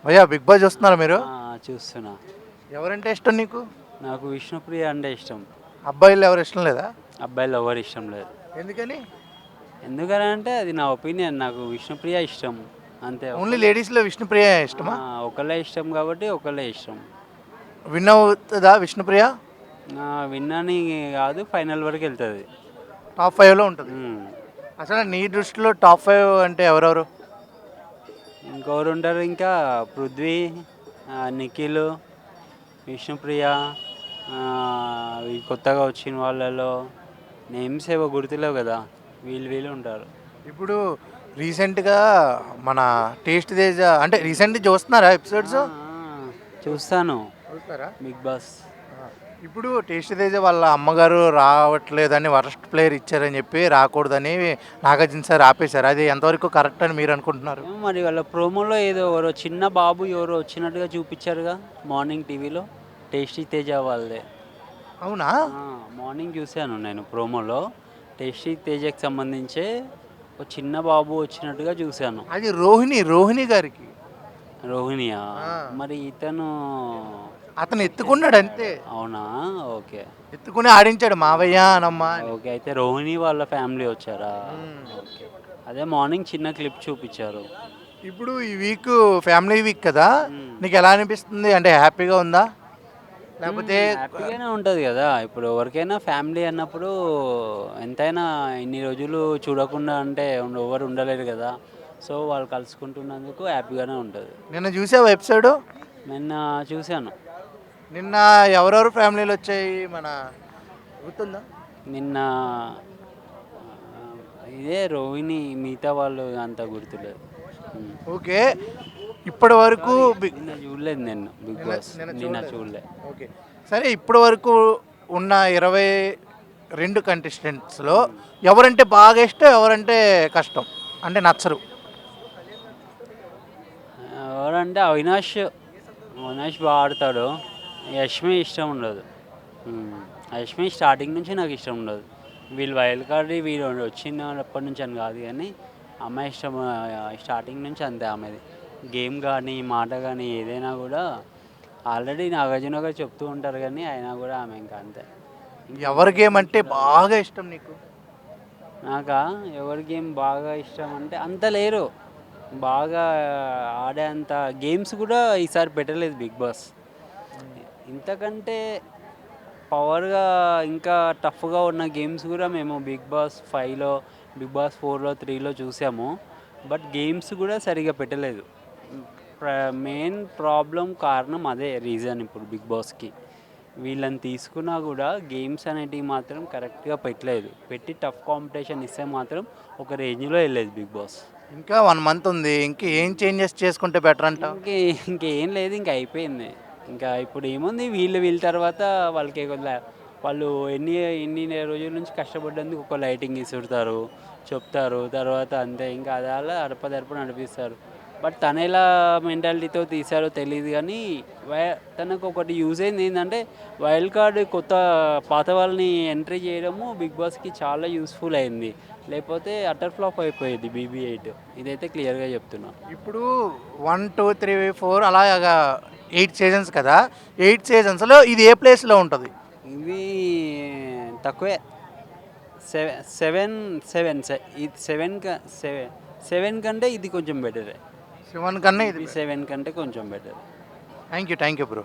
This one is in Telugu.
భయ్యా బిగ్ బాస్ చూస్తున్నారా మీరు? చూస్తున్నా. ఎవరంటే ఇష్టం నీకు? నాకు విష్ణుప్రియ అంటే ఇష్టం. అబ్బాయిలు ఎవరు ఇష్టం లేదా? అబ్బాయిలు ఎవరు ఇష్టం లేదు. ఎందుకని? ఎందుకనంటే అది నా ఒపీనియన్. నాకు విష్ణుప్రియ ఇష్టం అంతే. ఓన్లీ లేడీస్లో విష్ణుప్రియ ఇష్టమా? ఒకళ్ళే ఇష్టం కాబట్టి ఒకళ్ళే ఇష్టం. విన్ అవుతుందా విష్ణుప్రియ? విన్ అని కాదు, ఫైనల్ వరకు వెళ్తుంది. టాప్ 5లో ఉంటుంది. అసలు నీ దృష్టిలో టాప్ 5 అంటే ఎవరెవరు? ఇంకెవరు ఉంటారు? ఇంకా పృథ్వీ, నిఖిల్, విష్ణుప్రియ, ఈ కొత్తగా వచ్చిన వాళ్ళలో నేమ్స్ ఏవో గుర్తులేవు కదా, వీళ్ళు ఉంటారు. ఇప్పుడు రీసెంట్గా మన టేస్ట్ తేజ అంటే రీసెంట్గా చూస్తున్నారా ఎపిసోడ్స్? చూస్తాను చూస్తారా బిగ్ బాస్. ఇప్పుడు టేస్ట్ తేజ వాళ్ళ అమ్మగారు రావట్లేదని వరస్ట్ ప్లేయర్ ఇచ్చారని చెప్పి రాకూడదని నాగార్జున సార్ ఆపేశారు. అది ఎంతవరకు కరెక్ట్ అని మీరు అనుకుంటున్నారు? మరి వాళ్ళ ప్రోమోలో ఏదో ఎవరో చిన్న బాబు ఎవరో వచ్చినట్టుగా చూపించారుగా మార్నింగ్ టీవీలో, టేస్టీ తేజ వాళ్ళదే. అవునా? మార్నింగ్ చూశాను నేను ప్రోమోలో. టేస్టీ తేజకి సంబంధించే ఒక చిన్న బాబు వచ్చినట్టుగా చూశాను. అది రోహిణి గారికి. రోహిణియా? మరి అతను ఎత్తుకున్నాడు అంతే. అవునా? ఓకే. ఎత్తుకుని ఆడించాడు మావయ్య అనమ్మా. ఓకే, అయితే రోహిణి వాళ్ళ ఫ్యామిలీ వచ్చారా? ఓకే, అదే మార్నింగ్ చిన్న క్లిప్ చూపించారు. ఇప్పుడు ఈ వీక్ ఫ్యామిలీ వీక్ కదా, నీకు ఎలా అనిపిస్తుంది? అంటే హ్యాపీగా ఉందా లేకపోతే? హ్యాపీగానే ఉంటుంది కదా. ఇప్పుడు ఎవరికైనా ఫ్యామిలీ అన్నప్పుడు ఎంతైనా ఇన్ని రోజులు చూడకుండా అంటే ఎవరు ఉండలేరు కదా. సో వాళ్ళు కలుసుకుంటున్నందుకు హ్యాపీగానే ఉంటుంది. నిన్న చూసావా ఎపిసోడ్? నిన్న చూశాను. నిన్న ఎవరెవరు ఫ్యామిలీలు వచ్చాయి మన గుర్తుందా? నిన్న ఇదే రోహిణి, మిగతా వాళ్ళు అంత గుర్తులేదు. ఓకే, ఇప్పటి వరకు నిన్న చూడలేదు నేను బిగ్ బాస్. నిన్న చూడలే. ఓకే, సరే ఇప్పటి వరకు ఉన్న 22 కంటెస్టెంట్స్లో ఎవరంటే బాగా ఇష్టం, ఎవరంటే కష్టం అంటే నచ్చరు? ఎవరంటే అవినాష్ బాగా ఆడతాడు. యష్మి ఇష్టం ఉండదు. యష్మి స్టార్టింగ్ నుంచి నాకు ఇష్టం ఉండదు. వీళ్ళు వైల్డ్ కార్డ్ వీళ్ళు వచ్చినప్పటి నుంచి అని కాదు, కానీ అమ్మాయి ఇష్టం స్టార్టింగ్ నుంచి అంతే. ఆమెది గేమ్ కానీ మాట కానీ ఏదైనా కూడా ఆల్రెడీ నాగార్జున గారు చెప్తూ ఉంటారు, కానీ అయినా కూడా ఆమె ఇంకా అంతే. ఎవరి గేమ్ అంటే బాగా ఇష్టం నీకు? నాకా ఎవరి గేమ్ బాగా ఇష్టం అంటే అంత లేరు. బాగా ఆడేంత గేమ్స్ కూడా ఈసారి పెట్టలేదు బిగ్ బాస్. ఇంతకంటే పవర్గా ఇంకా టఫ్గా ఉన్న గేమ్స్ కూడా మేము బిగ్ బాస్ 5లో, బిగ్ బాస్ 4లో, 3లో చూసాము. బట్ గేమ్స్ కూడా సరిగా పెట్టలేదు. మెయిన్ ప్రాబ్లం కారణం అదే రీజన్. ఇప్పుడు బిగ్ బాస్కి వీళ్ళని తీసుకున్నా కూడా గేమ్స్ అనేటివి మాత్రం కరెక్ట్గా పెట్టలేదు. పెట్టి టఫ్ కాంపిటీషన్ ఇస్తే మాత్రం ఒక రేంజ్లో వెళ్ళేది బిగ్ బాస్. ఇంకా 1 మంత్ ఉంది, ఇంకా ఏం చేంజెస్ చేసుకుంటే బెటర్ అంట? ఇంకేం లేదు, ఇంకా అయిపోయింది. ఇంకా ఇప్పుడు ఏముంది, వీళ్ళ తర్వాత వాళ్ళకి వాళ్ళు ఎన్ని రోజుల నుంచి కష్టపడ్డందుకు ఒక లైటింగ్ ఇసురుతారు, చెప్తారు, తర్వాత అంతే. ఇంకా అది అలా అడపదడప నడిపిస్తారు. బట్ తను ఎలా మెంటాలిటీతో తీశారో తెలియదు, కానీ తనకు ఒకటి యూజ్ అయింది ఏంటంటే వైల్డ్ కార్డ్ కొత్త పాత వాళ్ళని ఎంట్రీ చేయడము బిగ్ బాస్కి చాలా యూస్ఫుల్ అయింది. లేకపోతే అటర్ ఫ్లాప్ అయిపోయేది BB8. ఇదైతే క్లియర్గా చెప్తున్నా. ఇప్పుడు 1, 2, 3, 4 అలాగా 8 సీజన్స్ కదా. 8 సీజన్స్లో ఇది ఏ ప్లేస్లో ఉంటుంది? ఇవి తక్కువే. 7 కంటే ఇది కొంచెం బెటరే. 7 కన్నా ఇది 7 కంటే కొంచెం బెటర్. Thank you bro.